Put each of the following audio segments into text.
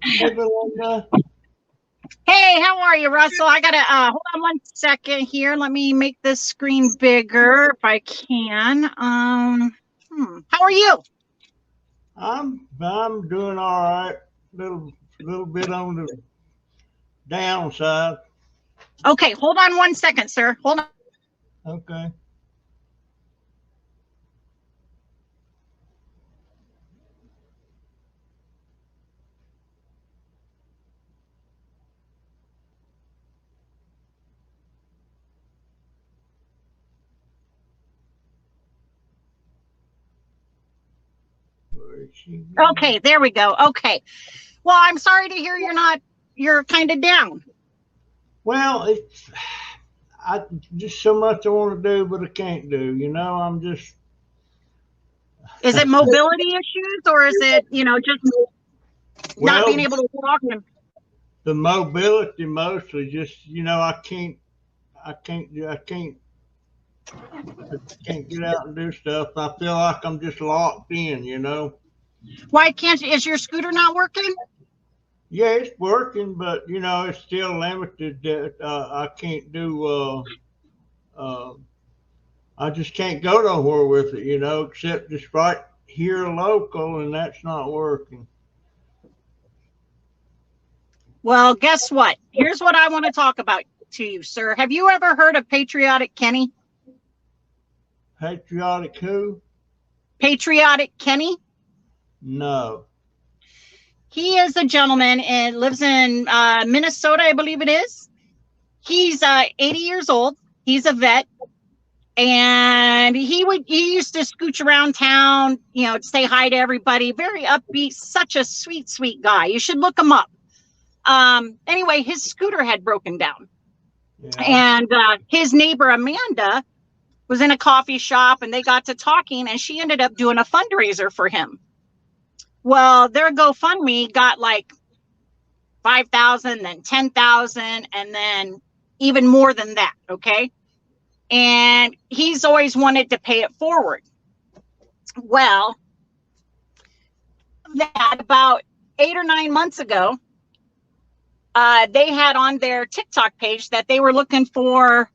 Hey, Belinda. Hey, how are you, Russell? I gotta hold on one second here. Let me make this screen bigger if I can. How are you? I'm doing all right. Little bit on the downside. Okay, hold on one second, sir. Hold on. Okay. Where is she? Okay, there we go. Okay. Well, I'm sorry to hear you're kind of down. Well, I just so much I want to do, but I can't do. I'm just Is it mobility issues or is it, just not being well, able to walk? the mobility mostly. Just I can't do. I can't get out and do stuff. I feel like I'm just locked in. Why can't you? Is your scooter not working? Yeah, it's working, but it's still limited. That I can't do. Uh, I just can't go nowhere with it. Except just right here local, and that's not working. Well, guess what? Here's what I want to talk about to you, sir. Have you ever heard of Patriotic Kenny? Patriotic who? Patriotic Kenny? No. He is a gentleman and lives in Minnesota, I believe it is. He's 80 years old. He's a vet, and he used to scooch around town, say hi to everybody. Very upbeat, such a sweet guy. You should look him up. Anyway, his scooter had broken down, Yeah. and his neighbor Amanda was in a coffee shop, and they got to talking, and she ended up doing a fundraiser for him. Well, their GoFundMe got like 5,000, then 10,000, and then even more than that. Okay. And he's always wanted to pay it forward. Well, that about 8 or 9 months ago, they had on their TikTok page that they were looking for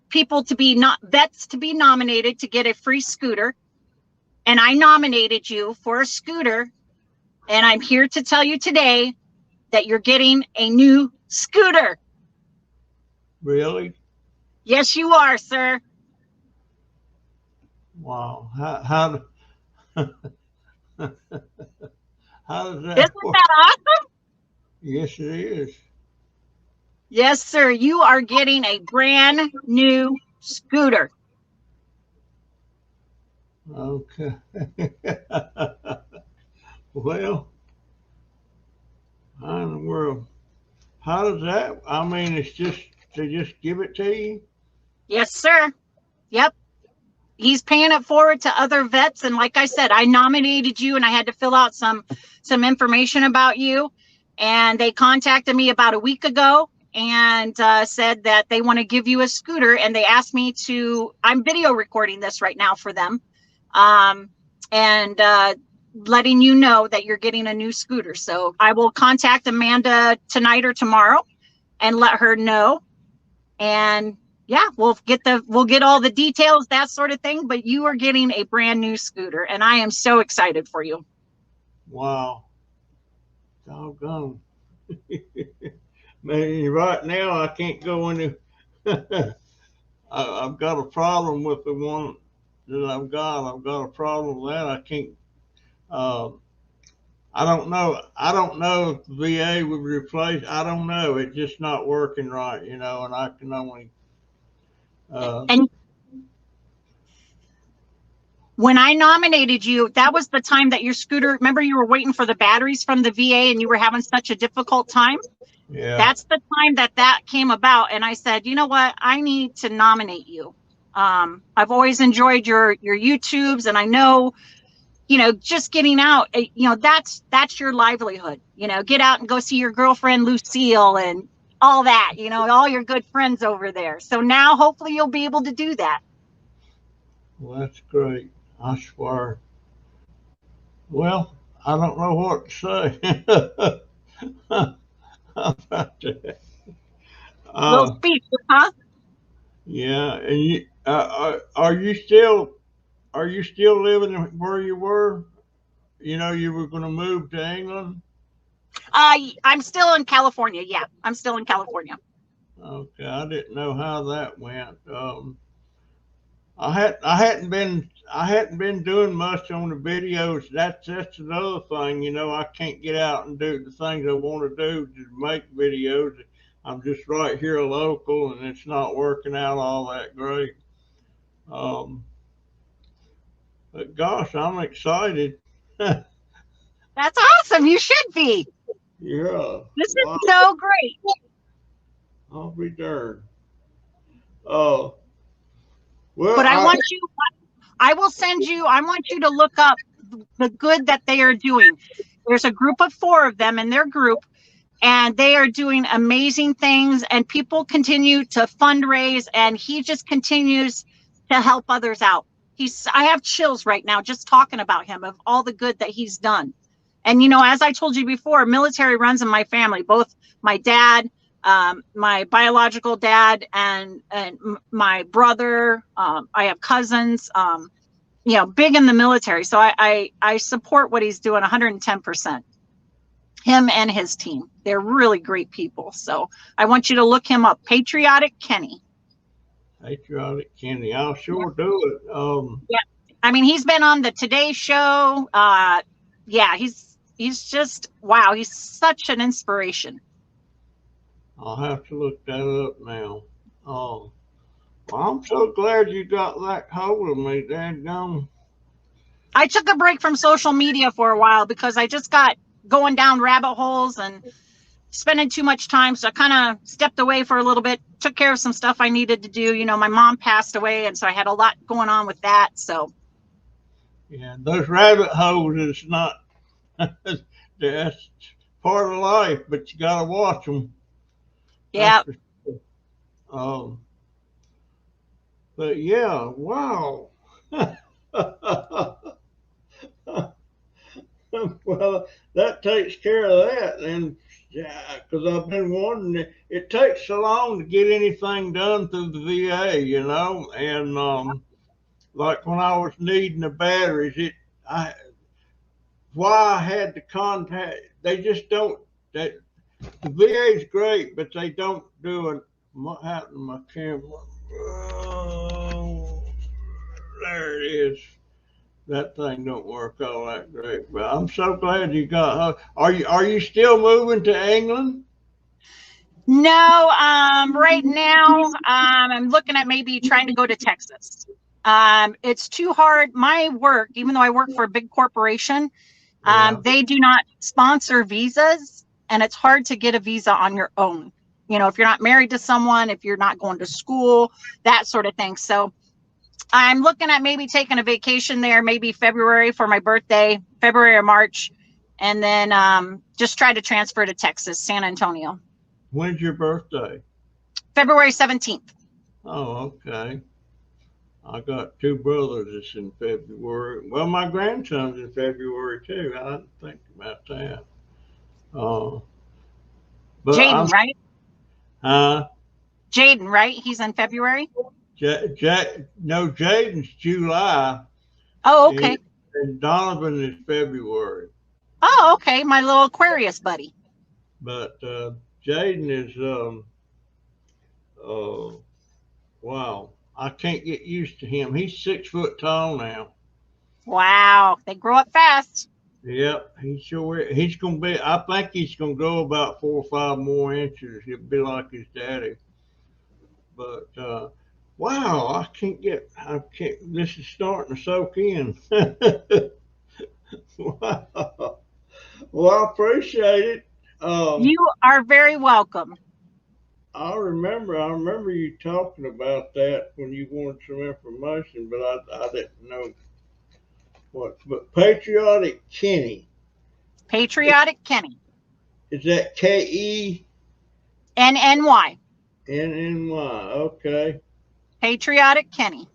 people to be vets to be nominated to get a free scooter. And I nominated you for a scooter. And I'm here to tell you today that you're getting a new scooter. Really? Yes, you are, sir. Wow. How does Isn't that work? that awesome? Yes, it is. Yes, sir. You are getting a brand new scooter. Okay. Well, how in the world? How does that? I mean, it's just they just give it to you. Yes, sir. Yep. He's paying it forward to other vets. And like I said, I nominated you and I had to fill out some information about you. And they contacted me about a week ago and said that they want to give you a scooter. And they asked me I'm video recording this right now for them. And letting you know that you're getting a new scooter. So I will contact Amanda tonight or tomorrow and let her know. And yeah, we'll get all the details, that sort of thing. But you are getting a brand new scooter, and I am so excited for you. Wow. Doggone. Man, right now I can't go any. I've got a problem with the one that I've got. I've got a problem with that. I can't. Uh, I don't know. I don't know if the VA would replace. I don't know. It's just not working right, and I can only. Uh, And when I nominated you, that was the time that your scooter, remember you were waiting for the batteries from the VA and you were having such a difficult time? yeah. That's the time that came about. And I said, you know what? I need to nominate you. I've always enjoyed your YouTubes, and I know, just getting out, that's your livelihood. Get out and go see your girlfriend, Lucille, and all that, all your good friends over there. So now hopefully you'll be able to do that. Well, that's great. I swear. Well, I don't know what to say about that. Little Uh, speech, huh? yeah, and are you still living where you were? You know, you were going to move to England. I'm still in California. Yeah, I'm still in California. Okay, I didn't know how that went. I hadn't been doing much on the videos. That's another thing. You know, I can't get out and do the things I want to do to make videos. I'm just right here local, and it's not working out all that great. Um, but gosh, I'm excited. That's awesome. You should be. Yeah, This wow, is so great. I'll be darned. Oh, well, But I will send you, I want you to look up the good that they are doing. There's a group of 4 of them in their group, and they are doing amazing things, and people continue to fundraise, and he just continues to help others out. I have chills right now just talking about him, of all the good that he's done. And you know, as I told you before, military runs in my family, both my dad, my biological dad, and my brother. I have cousins, you know, big in the military. So I support what he's doing 110%. Him and his team. They're really great people. So I want you to look him up. Patriotic Kenny. patriotic Kenny, I'll Yeah. sure do it. Yeah. I mean, he's been on the Today Show. Yeah, he's just wow. He's such an inspiration. I'll have to look that up now. Um, well, I'm so glad you got that hold of me, dadgum. I took a break from social media for a while because I just got going down rabbit holes and spending too much time. So I kind of stepped away for a little bit, took care of some stuff I needed to do. You know, my mom passed away, and so I had a lot going on with that. So Yeah, those rabbit holes is not, that's part of life, but you gotta watch them. That's yeah. for sure. Um, but yeah, wow. Well, that takes care of that. And yeah, because I've been wondering, it takes so long to get anything done through the VA, you know. And like when I was needing the batteries, I why I had to contact. They just don't. That the VA is great, but they don't do it. What happened to my camera? Oh, there it is. That thing don't work all that great. But I'm so glad you got her. Are you still moving to England? No, right now, I'm looking at maybe trying to go to Texas. It's too hard. My work, even though I work for a big corporation, Yeah. they do not sponsor visas, and it's hard to get a visa on your own. You know, if you're not married to someone, if you're not going to school, that sort of thing. So I'm looking at maybe taking a vacation there, maybe February for my birthday, February or March, and then just try to transfer to Texas, San Antonio, When's your birthday? February 17th. Oh, okay. I got two brothers that's in February. Well, my grandson's in February too. I didn't think about that. Uh, but I'm Jaden, right? uh Jaden, right? He's in February. No, Jaden's July Oh, and, okay. and Donovan is February. Oh, okay. My little Aquarius buddy. But Jaden is wow. I can't get used to him. He's 6 foot tall now. Wow. They grow up fast. Yep, he sure is. He's gonna be. I think he's gonna grow about 4 or 5 more inches. He'll be like his daddy. But wow, I can't get. I can't. This is starting to soak in. Wow. Well, I appreciate it. Um, You are very welcome. I remember you talking about that when you wanted some information, but I didn't know what. But Patriotic Kenny, Patriotic Kenny. is that KENNY? NNY. Okay. Patriotic Kenny.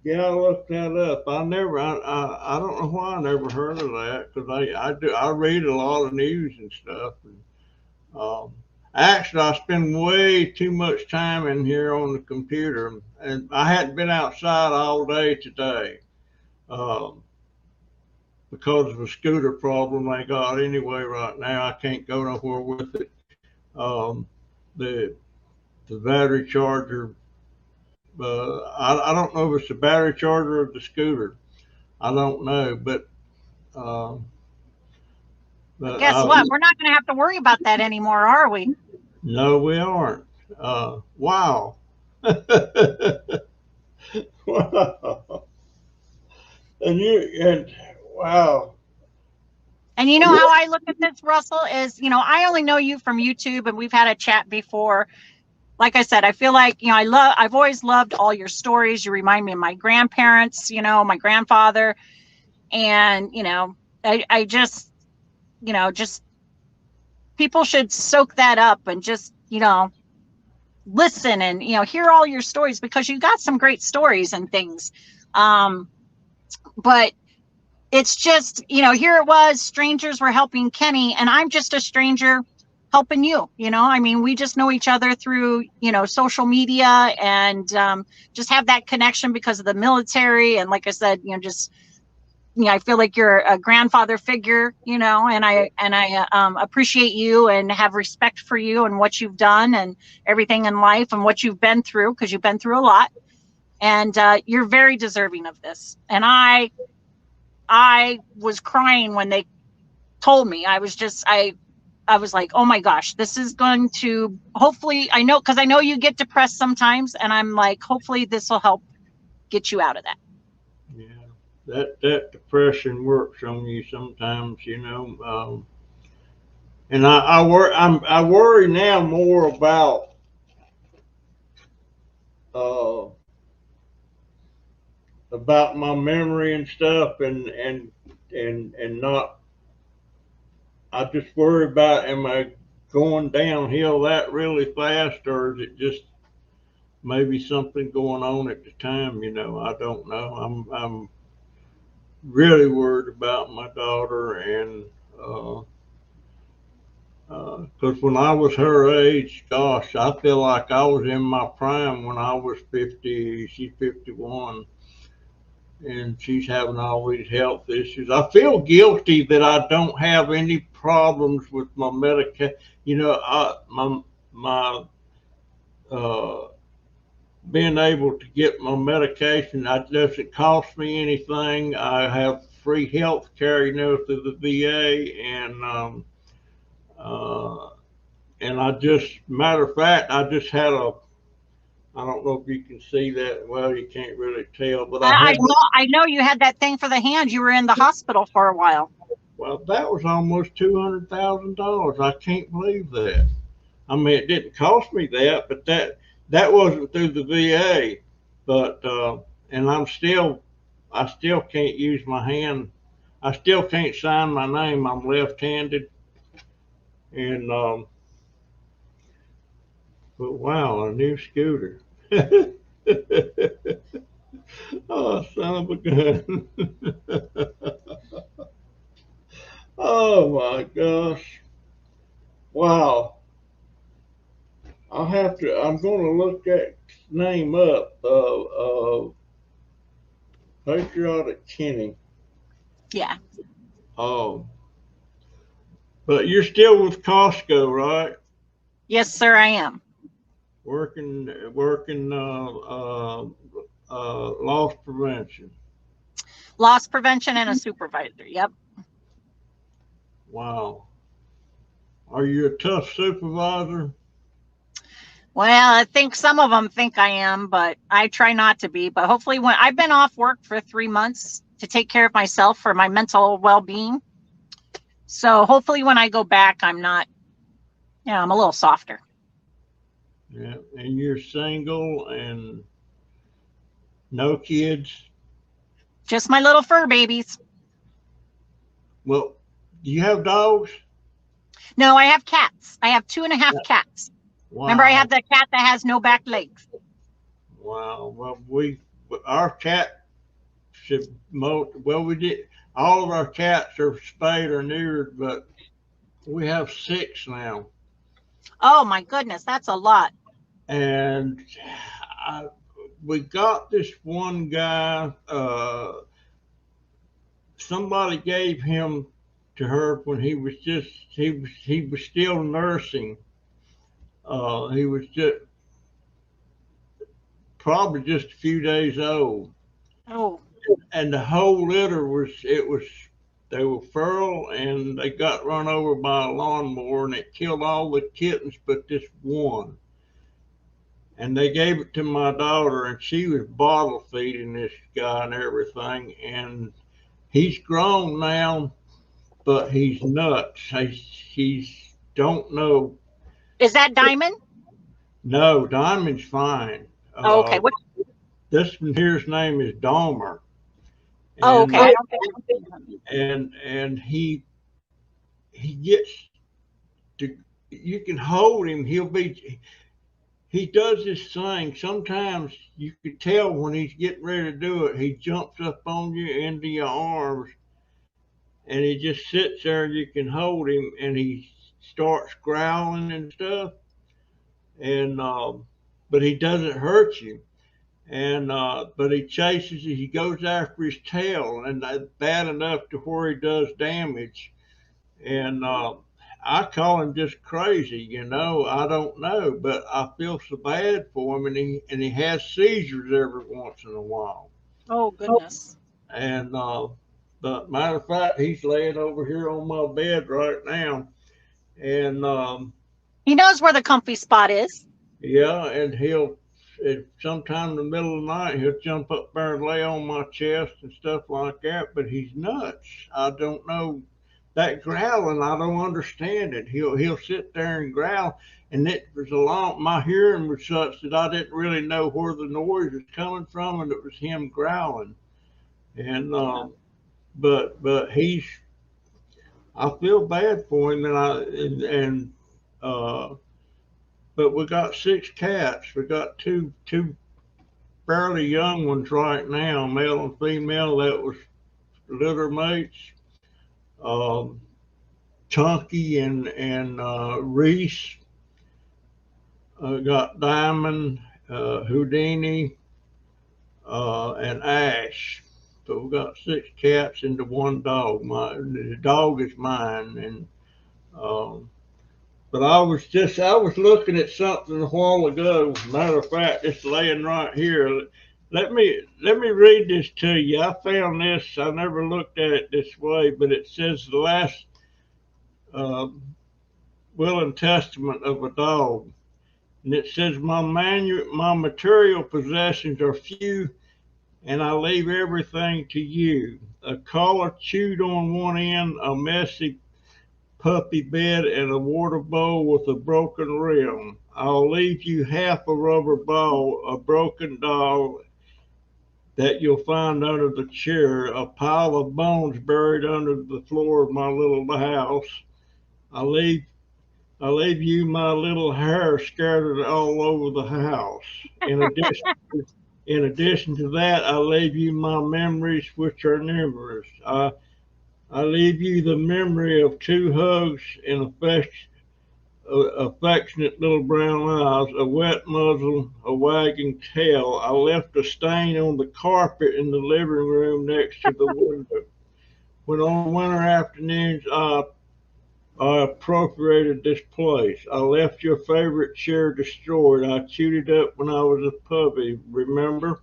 Yeah, I looked that up. I don't know why I never heard of that because I read a lot of news and stuff. And, um, actually, I spend way too much time in here on the computer, and I hadn't been outside all day today um, because of a scooter problem I got. Anyway, right now I can't go nowhere with it. Um, the the battery charger. I don't know if it's the battery charger or the scooter. I don't know, uh, But but guess what? We're not going to have to worry about that anymore, are we? no, we aren't. Wow. Wow. And wow. And you know how I look at this, Russell, is, I only know you from YouTube and we've had a chat before. Like I said, I feel like, I've always loved all your stories. You remind me of my grandparents, my grandfather. And, I just, just people should soak that up and just, listen and, hear all your stories because you got some great stories and things. But it's just, here it was, strangers were helping Kenny, and I'm just a stranger helping you. I mean, we just know each other through, social media and just have that connection because of the military. And like I said, just, I feel like you're a grandfather figure, and I appreciate you and have respect for you and what you've done and everything in life and what you've been through, because you've been through a lot. And you're very deserving of this. And I was crying when they told me. I was like, oh my gosh, this is going to, hopefully, I know, because I know you get depressed sometimes, and I'm like, hopefully this will help get you out of that. Yeah, that depression works on you sometimes, and I worry now more uh, about my memory and stuff, and not. I just worry about, am I going downhill that really fast, or is it just maybe something going on at the time? I don't know. I'm really worried about my daughter, and because when I was her age, gosh, I feel like I was in my prime when I was 50. She's 51, and she's having all these health issues. I feel guilty that I don't have any problems with my medication. My uh, being able to get my medication, that doesn't cost me anything. I have free health care, through the VA, uh, and matter of fact, I just had I don't know if you can see that. Well, you can't really tell, but I know you had that thing for the hand. You were in the hospital for a while. Well, that was almost $200,000. I can't believe that. I mean, it didn't cost me that, but that wasn't through the VA. But and I still can't use my hand. I still can't sign my name. I'm left-handed, and but wow, a new scooter. Oh, son of a gun. Oh my gosh. Wow. I'm going to look that name up. Patriotic Kenny. Yeah. Oh, but you're still with Costco, right? Yes, sir, I am. Working loss prevention. Loss prevention and a supervisor. Yep. Wow. Are you a tough supervisor? Well, I think some of them think I am, but I try not to be. But hopefully, when I've been off work for 3 months to take care of myself for my mental well-being. So hopefully when I go back, I'm not, I'm a little softer. Yeah. And you're single and no kids? Just my little fur babies. Well, do you have dogs? No, I have cats. I have 2.5 cats. Wow. Remember, I have the cat that has no back legs. Wow. Well, our cat should molt. Well, we did. All of our cats are spayed or neutered, but we have 6 now. Oh my goodness, that's a lot. And we got this one guy. Somebody gave him to her when he was still nursing. He was just probably just a few days old. Oh. And the whole litter they were feral, and they got run over by a lawnmower, and it killed all the kittens but this one. And they gave it to my daughter, and she was bottle feeding this guy and everything. And he's grown now, but he's nuts. He's don't know. Is that Diamond? No, Diamond's fine. Oh, okay. What? This one here's name is Dahmer. Oh, okay. And he gets to, you can hold him. He does this thing. Sometimes you could tell when he's getting ready to do it. He jumps up on you into your arms, and he just sits there, and you can hold him, and he starts growling and stuff. And but he doesn't hurt you. And but he chases you. He goes after his tail, and that's bad enough to where he does damage. And I call him just crazy, you know. I don't know, but I feel so bad for him, and he has seizures every once in a while. Oh goodness. And but matter of fact, he's laying over here on my bed right now, and he knows where the comfy spot is. Yeah, and sometime in the middle of the night, he'll jump up there and lay on my chest and stuff like that, but he's nuts. I don't know. That growling, I don't understand it. He'll sit there and growl, and it was my hearing was such that I didn't really know where the noise was coming from, and it was him growling. And but I feel bad for him, and but we got 6 cats. We got two fairly young ones right now, male and female. That was litter mates. Chunky and Reese. Got Diamond, Houdini, and Ash. So we got 6 cats and the 1 dog. The dog is mine, and but I was looking at something a while ago. Matter of fact, it's laying right here. Let me read this to you. I found this. I never looked at it this way, but it says the last will and testament of a dog, and it says my material possessions are few, and I leave everything to you. A collar chewed on one end, a messy puppy bed, and a water bowl with a broken rim. I'll leave you half a rubber ball, a broken doll that you'll find under the chair, a pile of bones buried under the floor of my little house. I'll leave you my little hair scattered all over the house. In addition to that, I leave you my memories, which are numerous. I leave you the memory of 2 hugs and affectionate little brown eyes, a wet muzzle, a wagging tail. I left a stain on the carpet in the living room next to the window. When on winter afternoons I appropriated this place. I left your favorite chair destroyed. I chewed it up when I was a puppy, remember?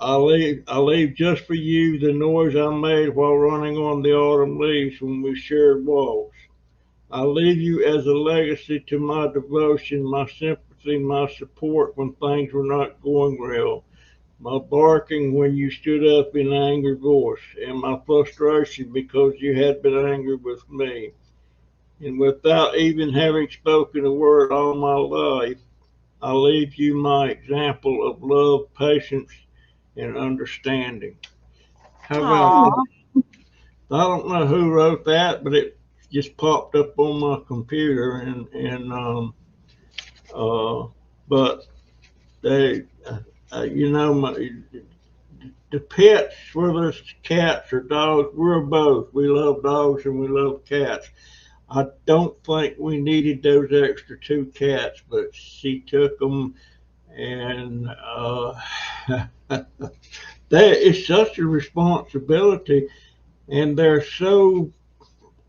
I leave just for you the noise I made while running on the autumn leaves when we shared walks. I leave you as a legacy to my devotion, my sympathy, my support when things were not going well, my barking when you stood up in angry voice, and my frustration because you had been angry with me. And without even having spoken a word all my life, I leave you my example of love, patience, and understanding. How about that? I don't know who wrote that, but it just popped up on my computer, but you know, the pets, whether it's cats or dogs, we're both. We love dogs and we love cats. I don't think we needed those extra two cats, but she took them, and that is such a responsibility, and they're so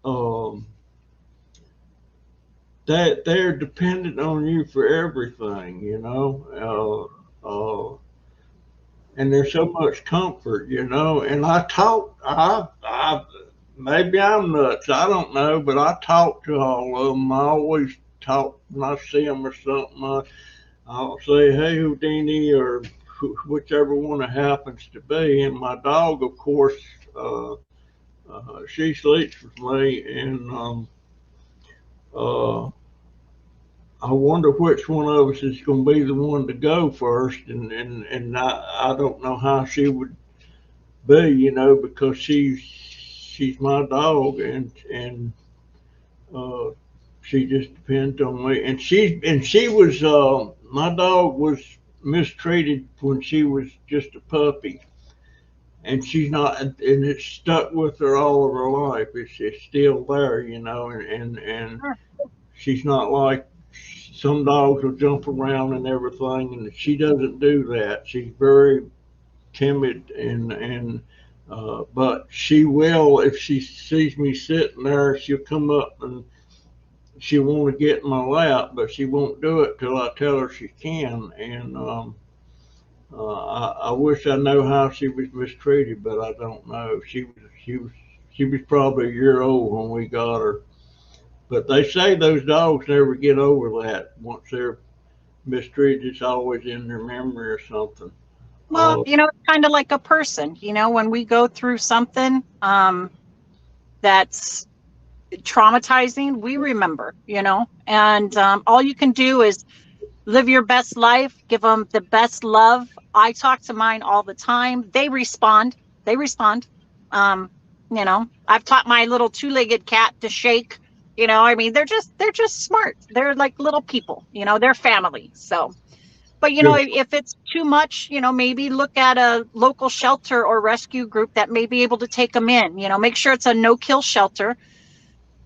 um, that they're dependent on you for everything, you know. And there's so much comfort, you know. And I maybe I'm nuts, I don't know, but I talk to all of them. I always talk when I see them or something. I'll say, "Hey, Houdini," or whichever one it happens to be. And my dog, of course, uh, she sleeps with me, and uh, I wonder which one of us is going to be the one to go first, and I don't know how she would be, you know, because she's my dog, and uh, she just depends on me. And she was my dog was mistreated when she was just a puppy, and she's not, and it's stuck with her all of her life. It's still there, you know, and she's not like some dogs will jump around and everything, and she doesn't do that. She's very timid, and but she will, if she sees me sitting there, she'll come up and she'll want to get in my lap, but she won't do it till I tell her she can. And I wish I know how she was mistreated, but I don't know. She was probably a year old when we got her. But they say those dogs never get over that. Once they're mistreated, it's always in their memory or something. Well, Uh, it's kind of like a person, when we go through something that's traumatizing, we remember, and all you can do is live your best life, give them the best love. I talk to mine all the time. They respond. Um, I've taught my little two-legged cat to shake. I mean, they're just smart. They're like little people, they're family. So, but yeah. if it's too much, maybe look at a local shelter or rescue group that may be able to take them in. Make sure it's a no-kill shelter,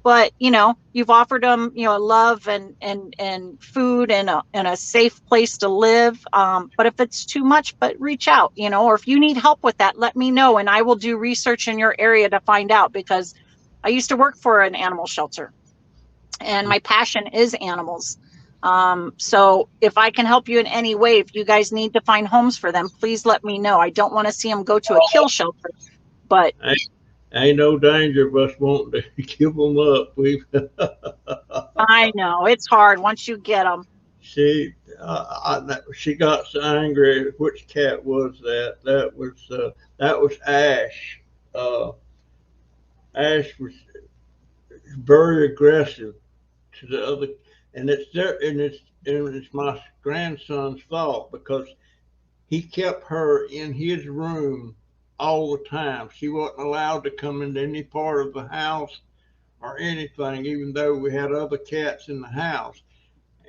but you've offered them love and food and a safe place to live. But if it's too much, but reach out, or if you need help with that, let me know, and I will do research in your area to find out, because I used to work for an animal shelter and my passion is animals. So if I can help you in any way, if you guys need to find homes for them, please let me know. I don't want to see them go to a kill shelter, but Ain't no danger of us wanting to give them up. I know it's hard once you get them. She got so angry. Which cat was that? That was Ash. Uh, Ash was very aggressive to the other, and it's my grandson's fault because he kept her in his room all the time. She wasn't allowed to come into any part of the house or anything, even though we had other cats in the house.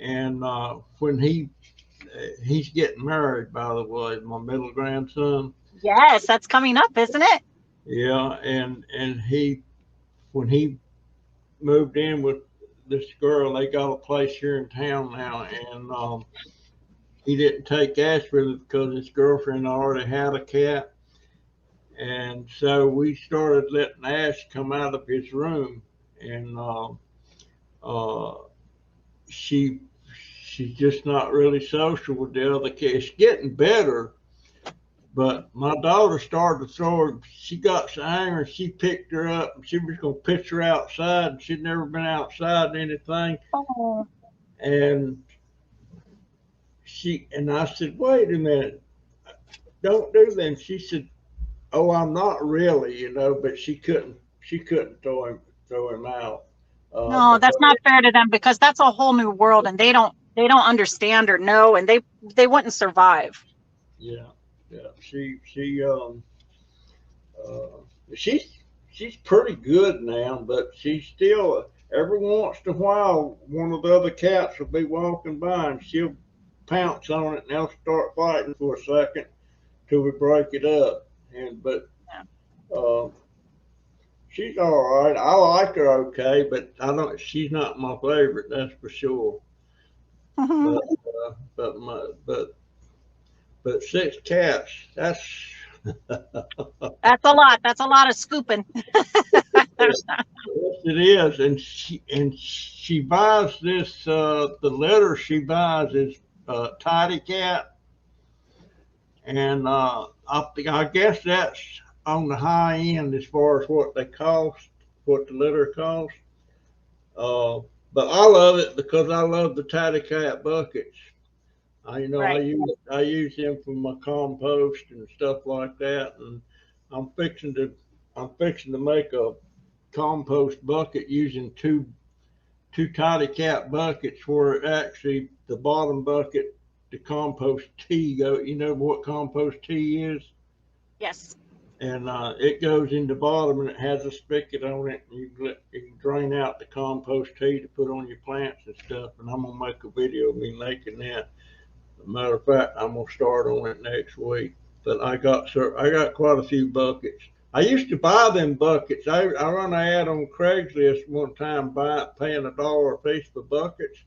And when he's getting married, by the way, my middle grandson. Yes, that's coming up, isn't it? Yeah, and he when he moved in with this girl, they got a place here in town now, and he didn't take Ash with him because his girlfriend already had a cat, and so we started letting Ash come out of his room, and uh, she she's just not really social with the other kids. It's getting better, but my daughter started to throw her. She got so angry, she picked her up and she was going to pitch her outside. And she'd never been outside and anything. Oh, And I said, "Wait a minute, don't do that." And she said, "Oh, I'm not really, But she couldn't throw him out no, that's because not fair to them, because that's a whole new world and they don't understand or know, and they wouldn't survive. yeah, yeah. Uh, she's pretty good now, but she's still every once in a while one of the other cats will be walking by and she'll pounce on it and they'll start fighting for a second till we break it up. But she's all right. I like her okay, but she's not my favorite, that's for sure. Mhm. But 6 cats, that's That's a lot. That's a lot of scooping. yes, it is. And she buys this. The litter she buys is Tidy Cat, and I guess that's on the high end as far as what they cost, what the litter costs. Uh, but I love it because I love the Tidy Cat buckets. Right. I use them for my compost and stuff like that, and I'm fixing to I'm fixing to make a compost bucket using two Tidy Cat buckets where actually the bottom bucket, the compost tea go. You know what compost tea is? Yes. And it goes in the bottom and it has a spigot on it. And you can drain out the compost tea to put on your plants and stuff. And I'm gonna make a video of me making that. As a matter of fact, I'm gonna start on it next week. But I got quite a few buckets. I used to buy them buckets. I run an ad on Craigslist one time, paying $1 a piece for buckets,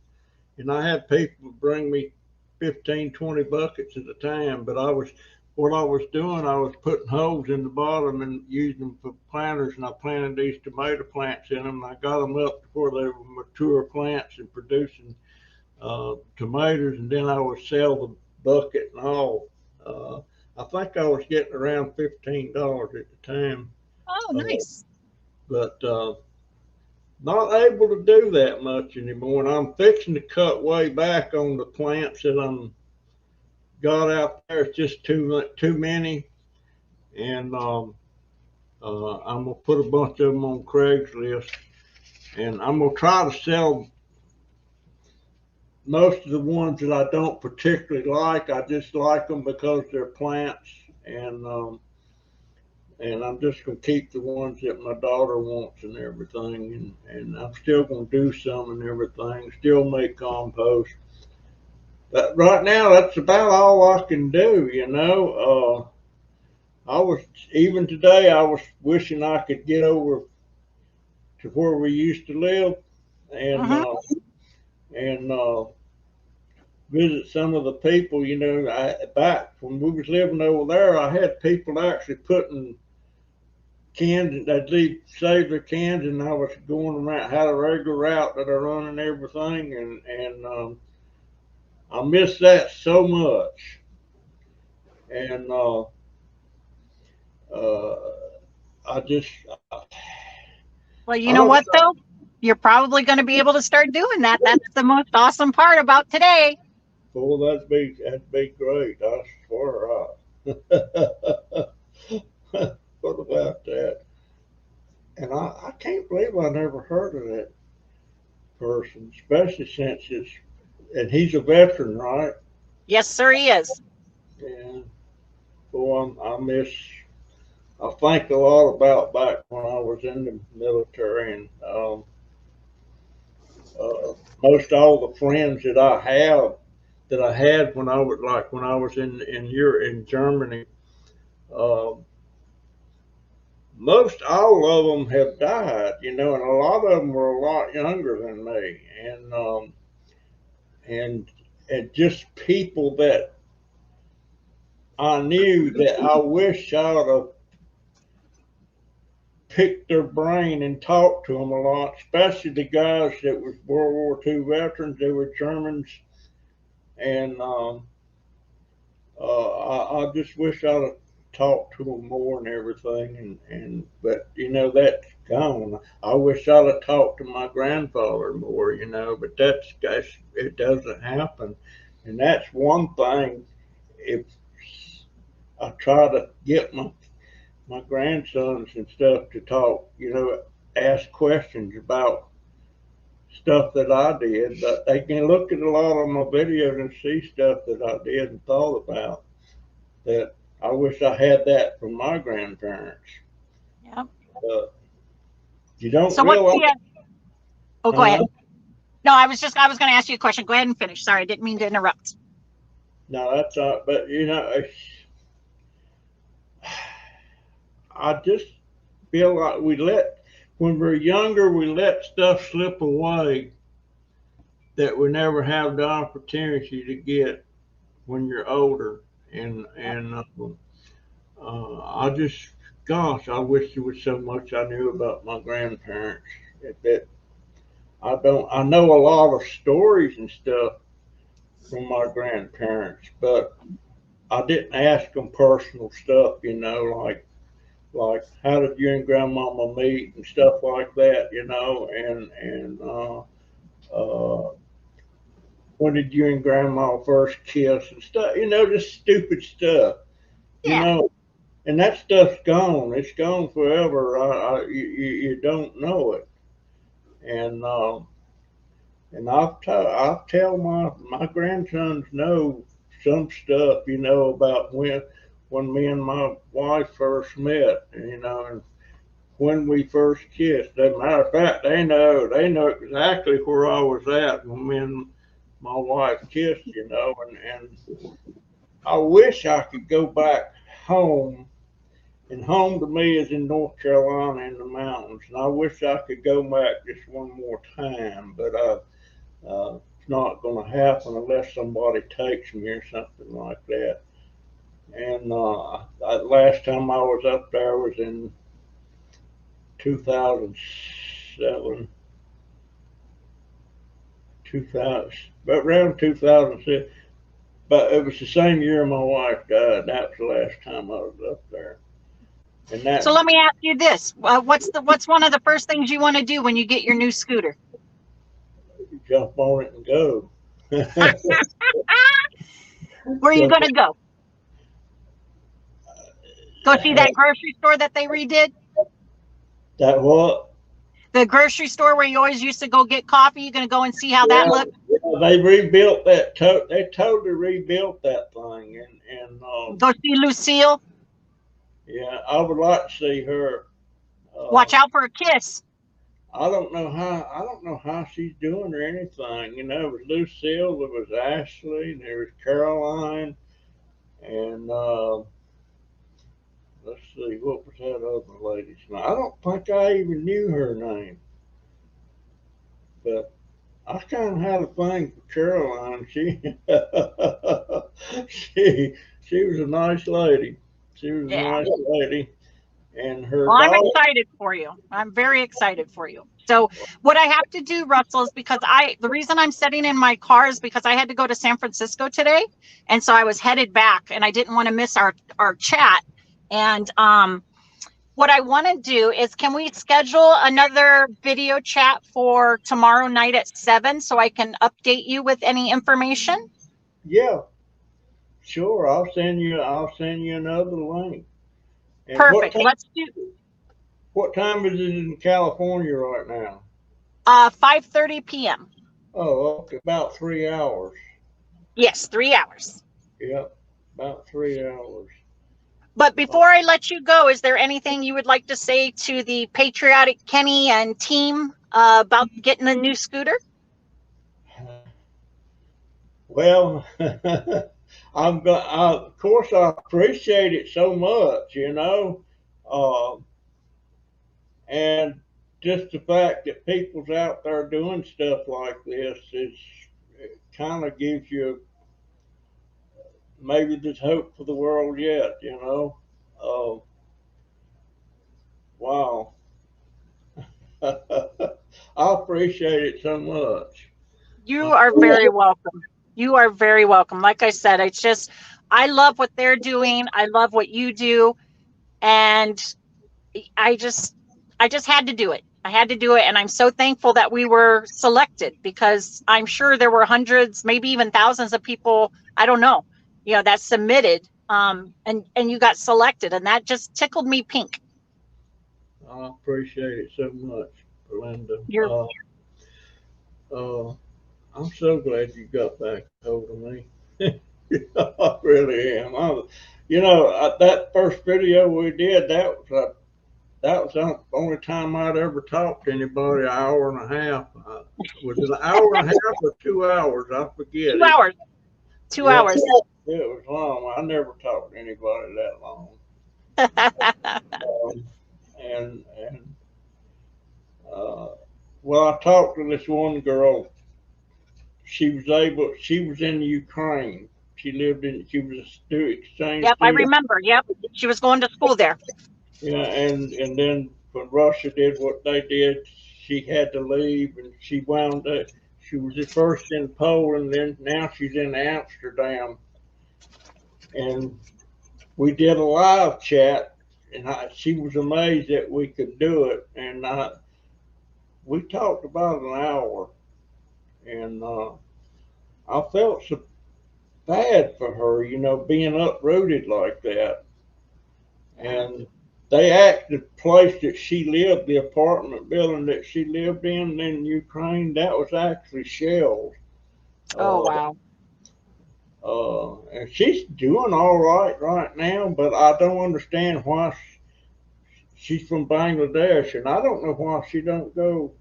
and I had people bring me 15, 20 buckets at a time. But what I was doing, I was putting holes in the bottom and using them for planters, and I planted these tomato plants in them. And I got them up before they were mature plants and producing tomatoes, and then I would sell the bucket and all. I think I was getting around $15 at the time, Oh, uh, nice. but not able to do that much anymore. And I'm fixing to cut way back on the plants that I'm got out there. It's just too many, and I'm gonna put a bunch of them on Craigslist, and I'm gonna try to sell most of the ones that I don't particularly like. I just like them because they're plants, and I'm just gonna keep the ones that my daughter wants and everything, and I'm still gonna do some and everything, still make compost. But right now, that's about all I can do. I was even today. I was wishing I could get over to where we used to live, and Hmm. visit some of the people. Back when we was living over there, I had people actually putting cans. They'd save their cans, and I was going around, had a regular route that I run and everything, and I miss that so much. And uh, I just, Well, you I know don't what though? You're probably going to be able to start doing that. That's the most awesome part about today. well, that'd be great. I swear. What about that? And I can't believe I never heard of that person, especially since and he's a veteran, right? Yes, sir, he is. Yeah. Boy, I think a lot about back when I was in the military, and uh, most all the friends that I had when I was in Germany, uh, most all of them have died, and a lot of them were a lot younger than me, and and just people that I knew that I wish I would have picked their brain and talked to them a lot, especially the guys that was World War II veterans. They were Germans, and I just wish I'd have talked to them more and everything. But that's gone. I wish I'd have talked to my grandfather more, but it doesn't happen, and that's one thing. If I try to get my grandsons and stuff to talk, ask questions about stuff that I did, but they can look at a lot of my videos and see stuff that I did and thought about that I wish I had that from my grandparents. Yeah. But you don't So what's realize, the, oh, go huh? ahead. No, I was going to ask you a question. Go ahead and finish. Sorry, I didn't mean to interrupt. No, that's not. But you know, I just feel like when we're younger, we let stuff slip away that we never have the opportunity to get when you're older. And I just, gosh, I wish there was so much I knew about my grandparents. That I don't. I know a lot of stories and stuff from my grandparents, but I didn't ask them personal stuff. You know, like how did you and grandmama meet and stuff like that. You know, and when did you and grandma first kiss and stuff. You know, just stupid stuff. You Yeah. know, and that stuff's gone. It's gone forever. You don't know it. And I'll tell my grandsons know some stuff, you know, about when me and my wife first met, you know, and when we first kissed. As a matter of fact, they know exactly where I was at when me and my wife kissed, you know, and I wish I could go back home. And home to me is in North Carolina in the mountains, and I wish I could go back just one more time, but it's not going to happen unless somebody takes me or something like that. And last time I was up there was in 2007, 2000, but around 2006. But it was the same year my wife died. That was the last time I was up there. And So that let me ask you this: what's one of the first things you want to do when you get your new scooter? jump on it and go. Where are you Jump going to go? Go see that grocery store that they redid? That what? The grocery store where you always used to go get coffee. You're going to go and see how that Yeah, looked? yeah, they rebuilt that. They totally rebuilt that thing, and Go see Lucille. yeah, I would like to see her. Watch Uh, out for a kiss. I don't know how she's doing or anything. You know, it was Lucille, there was Ashley, and there was Caroline, and let's see, what was that other lady's name? I don't think I even knew her name, but I kind of had a thing for Caroline. She she was a nice lady. She was a Yeah. nice lady, and her Well, I'm dog. excited for you. I'm very excited for you. So, what I have to do, Russell, is because the reason I'm sitting in my car is because I had to go to San Francisco today, and so I was headed back, and I didn't want to miss our chat. And what I want to do is, can we schedule another video chat for tomorrow night at 7 so I can update you with any information? Yeah, sure. I'll send you another link. And Perfect. Let's do what time is it in California right now? 5:30 p.m. Oh, okay, about 3 hours. Yes, 3 hours. Yep, about 3 hours. But before I let you go, is there anything you would like to say to the patriotic Kenny and team about getting a new scooter? Well, of course, I appreciate it so much, you know, uh, and just the fact that people's out there doing stuff like this is it kind of gives you maybe there's hope for the world yet, you know. Uh, wow, I appreciate it so much. You are very welcome. You are very welcome. Like I said, I love what they're doing. I love what you do. And I just, I just had to do it. I had to do it. And I'm so thankful that we were selected because I'm sure there were hundreds, maybe even thousands of people, I don't know, that submitted. And you got selected, and that just tickled me pink. I appreciate it so much, Belinda. You're Uh, I'm so glad you got back a hold of me. I really am. That first video we did, that was the only time I'd ever talked to anybody an hour and a half. Was it an hour and a half or 2 hours? I forget two it. hours, two Yeah, hours. it was long. I never talked to anybody that long. And uh, well, I talked to this one girl. She was in Ukraine. She was a exchange Yep, I student. remember. Yep, she was going to school there. Yeah, and then when Russia did what they did, she had to leave, and she wound up. She was at first in Poland, then now she's in Amsterdam, and we did a live chat, and she was amazed that we could do it, and we talked about an hour, and I felt so bad for her, you know, being uprooted like that. And the place that she lived, the apartment building that she lived in Ukraine, that was actually shelled. Oh, Uh, wow. and she's doing all right now, but I don't understand why she's from Bangladesh, and I don't know why she don't go.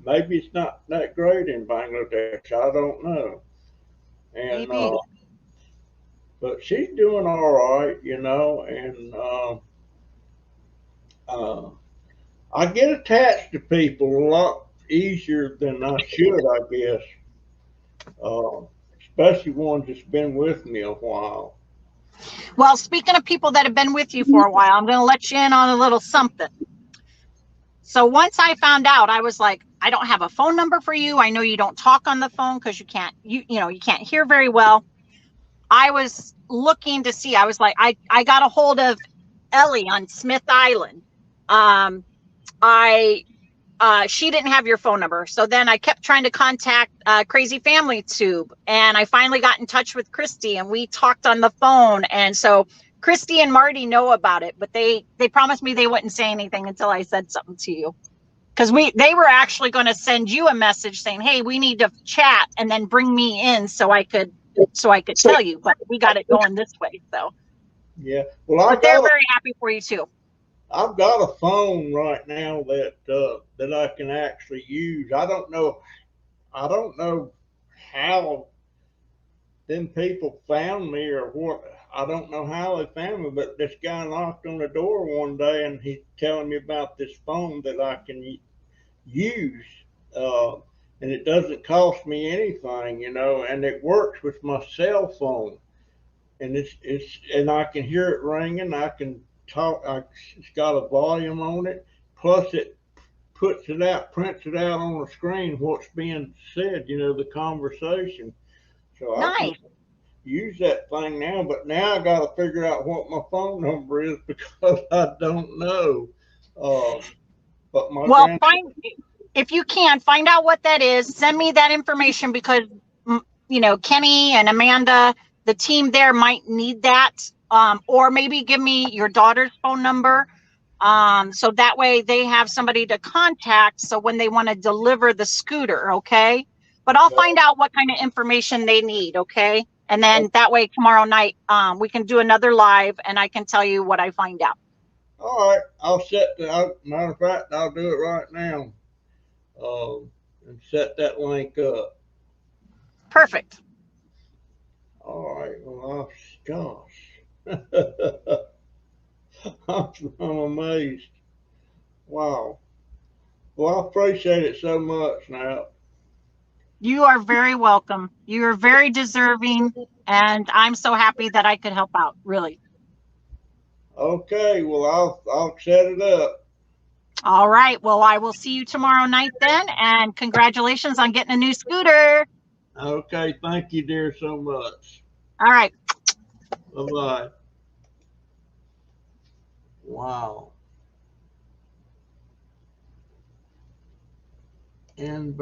Maybe it's not that great in Bangladesh. I don't know. And Maybe. but she's doing all right, you know, and uh, I get attached to people a lot easier than I should, I guess. Uh, Especially ones that's been with me a while. Well, speaking of people that have been with you for a while, I'm going to let you in on a little something. So once I found out, I was like, I don't have a phone number for you. I know you don't talk on the phone because you can't hear very well. I was looking to see, I was like, I got a hold of Ellie on Smith Island. Um, she didn't have your phone number. So then I kept trying to contact Crazy Family Tube, and I finally got in touch with Christy, and we talked on the phone. And so Christy and Marty know about it, but they promised me they wouldn't say anything until I said something to you. Because they were actually going to send you a message saying, hey, we need to chat, and then bring me in so I could tell you, but we got it going this way. So Yeah. Well, but they're very happy for you too. I've got a phone right now that I can actually use. I don't know how them people found me or what. I don't know how they found me, but this guy knocked on the door one day and he's telling me about this phone that I can use. Uh, and it doesn't cost me anything, you know, and it works with my cell phone. And and I can hear it ringing. I can talk. It's got a volume on it. Plus, it prints it out on the screen what's being said. You know, the conversation. So I can Nice. use that thing now. But now I got to figure out what my phone number is because I don't know. Uh, but my Well, grand if you can find out what that is, send me that information because Kenny and Amanda, the team there might need that. Or maybe give me your daughter's phone number. So that way they have somebody to contact. So when they want to deliver the scooter, okay. But I'll find out what kind of information they need, okay. And then that way tomorrow night, we can do another live and I can tell you what I find out. All right, I'll matter of fact, I'll do it right now. And set that link up. Perfect. All right. Well, gosh, I'm amazed. Wow. Well, I appreciate it so much now. You are very welcome. You are very deserving, and I'm so happy that I could help out, really. Okay. Well, I'll set it up. All right. Well, I will see you tomorrow night then, and congratulations on getting a new scooter. Okay. Thank you, dear, so much. All right. Bye bye. Wow. And